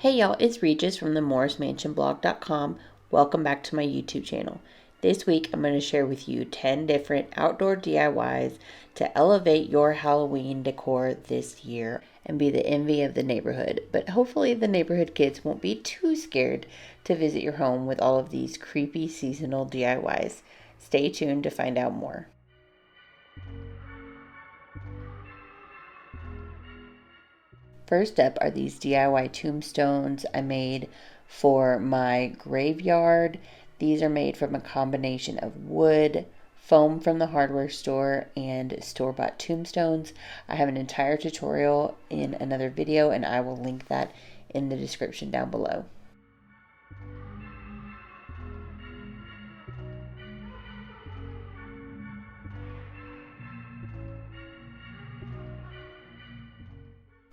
Hey y'all, it's Regis from the MorrisMansionBlog.com. Welcome back to my YouTube channel. This week I'm going to share with you 10 different outdoor DIYs to elevate your Halloween decor this year and be the envy of the neighborhood. But hopefully the neighborhood kids won't be too scared to visit your home with all of these creepy seasonal DIYs. Stay tuned to find out more. First up are these DIY tombstones I made for my graveyard. These are made from a combination of wood, foam from the hardware store, and store-bought tombstones. I have an entire tutorial in another video, and I will link that in the description down below.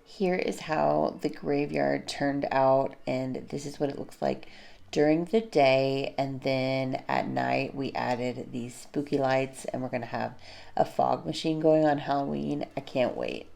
Here is how the graveyard turned out, and this is what it looks like during the day. And then at night we added these spooky lights, and we're going to have a fog machine going on Halloween. I can't wait.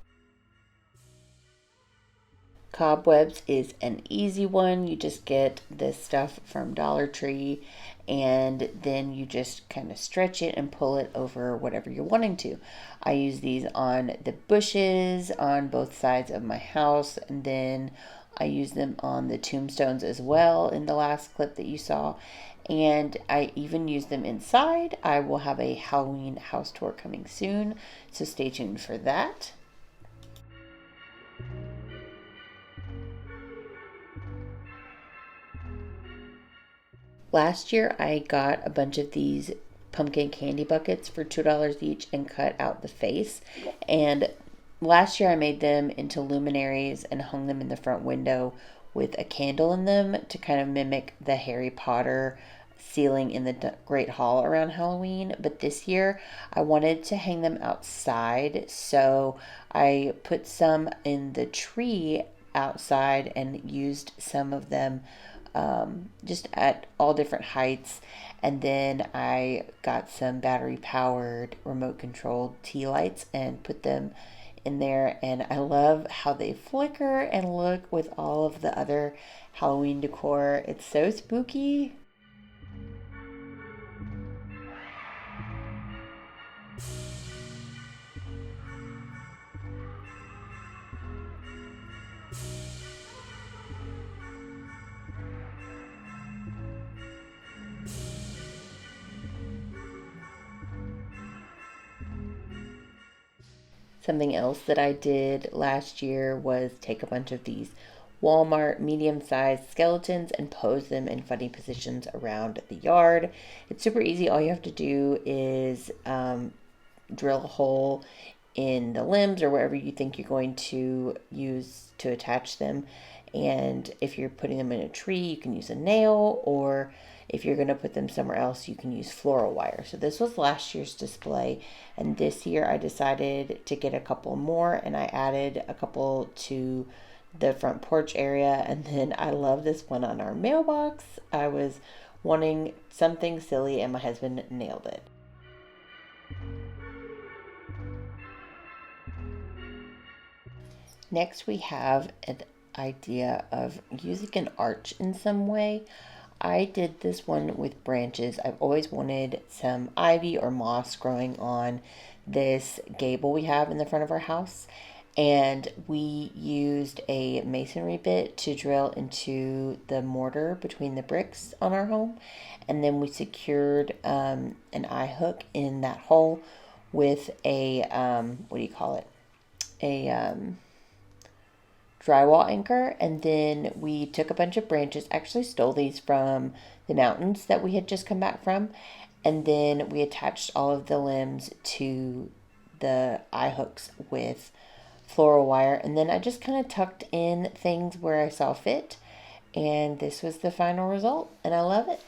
Cobwebs is an easy one. You just get this stuff from Dollar Tree, and then you just kind of stretch it and pull it over whatever you're wanting to. I use these on the bushes on both sides of my house, and then I use them on the tombstones as well in the last clip that you saw. And I even use them inside. I will have a Halloween house tour coming soon, so stay tuned for that. Last year I got a bunch of these pumpkin candy buckets for $2 each and cut out the face. And last year I made them into luminaries and hung them in the front window with a candle in them to kind of mimic the Harry Potter ceiling in the Great Hall around Halloween. But this year I wanted to hang them outside, so I put some in the tree outside and used some of them just at all different heights. And then I got some battery powered remote controlled tea lights and put them in there, and I love how they flicker and look with all of the other Halloween decor. It's so spooky. Something else that I did last year was take a bunch of these Walmart medium-sized skeletons and pose them in funny positions around the yard. It's super easy. All you have to do is drill a hole in the limbs or wherever you think you're going to use to attach them. And if you're putting them in a tree, you can use a nail, or if you're going to put them somewhere else, you can use floral wire. So this was last year's display, and this year I decided to get a couple more, and I added a couple to the front porch area. And then I love this one on our mailbox. I was wanting something silly, and my husband nailed it. Next, we have an idea of using an arch in some way. I did this one with branches. I've always wanted some ivy or moss growing on this gable we have in the front of our house. And we used a masonry bit to drill into the mortar between the bricks on our home. And then we secured an eye hook in that hole with a, what do you call it? A drywall anchor. And then we took a bunch of branches, actually stole these from the mountains that we had just come back from, and then we attached all of the limbs to the eye hooks with floral wire. And then I just kind of tucked in things where I saw fit, and this was the final result, and I love it.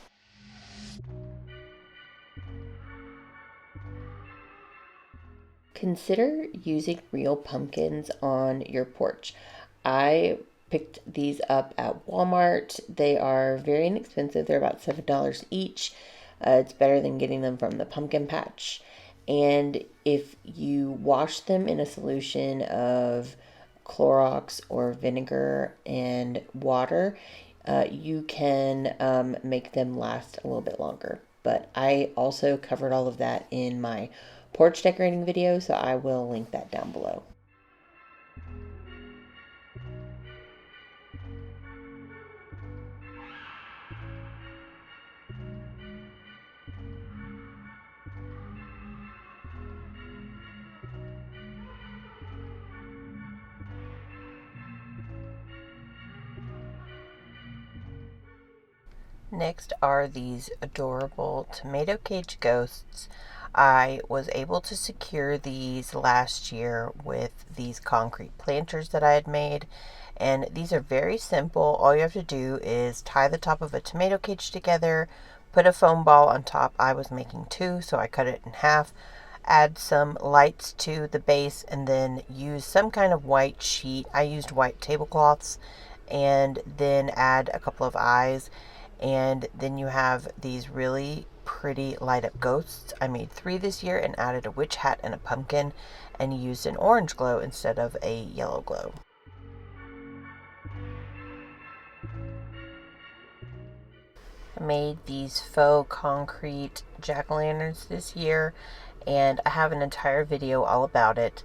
Consider using real pumpkins on your porch. I picked these up at Walmart. They are very inexpensive. They're about $7 each. It's better than getting them from the pumpkin patch. And if you wash them in a solution of Clorox or vinegar and water, you can make them last a little bit longer. But I also covered all of that in my porch decorating video, so I will link that down below. Next are these adorable tomato cage ghosts. I was able to secure these last year with these concrete planters that I had made. And these are very simple. All you have to do is tie the top of a tomato cage together, put a foam ball on top. I was making 2, so I cut it in half. Add some lights to the base and then use some kind of white sheet. I used white tablecloths, and then add a couple of eyes. And then you have these really pretty light up ghosts. I made 3 this year and added a witch hat and a pumpkin and used an orange glow instead of a yellow glow. I made these faux concrete jack-o'-lanterns this year, and I have an entire video all about it,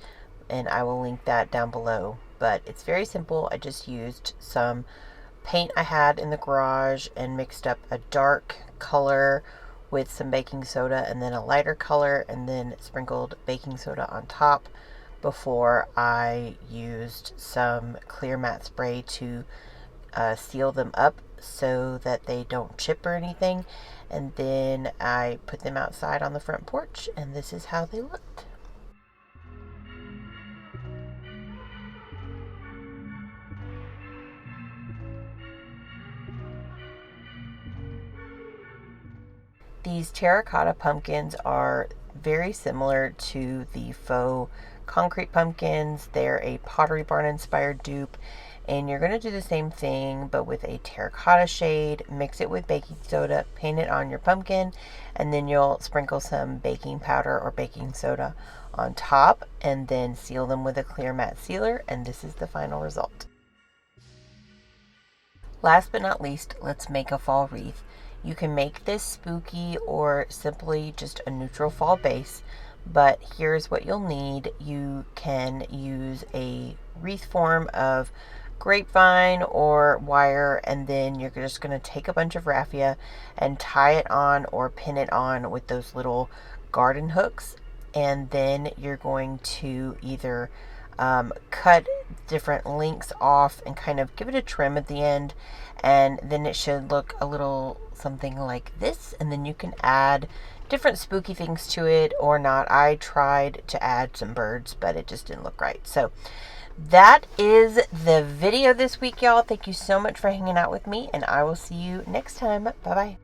and I will link that down below. But it's very simple. I just used some paint I had in the garage and mixed up a dark color with some baking soda and then a lighter color, and then sprinkled baking soda on top before I used some clear matte spray to seal them up so that they don't chip or anything. And then I put them outside on the front porch, and this is how they looked. These terracotta pumpkins are very similar to the faux concrete pumpkins. They're a Pottery Barn inspired dupe, and you're going to do the same thing but with a terracotta shade. Mix it with baking soda, paint it on your pumpkin, and then you'll sprinkle some baking powder or baking soda on top and then seal them with a clear matte sealer, and this is the final result. Last but not least, let's make a fall wreath. You can make this spooky or simply just a neutral fall base, but here's what you'll need. You can use a wreath form of grapevine or wire, and then you're just going to take a bunch of raffia and tie it on or pin it on with those little garden hooks, and then you're going to either cut different links off and kind of give it a trim at the end, and then it should look a little something like this, and then you can add different spooky things to it or not. I tried to add some birds, but it just didn't look right. So that is the video this week, y'all. Thank you so much for hanging out with me, and I will see you next time. Bye bye.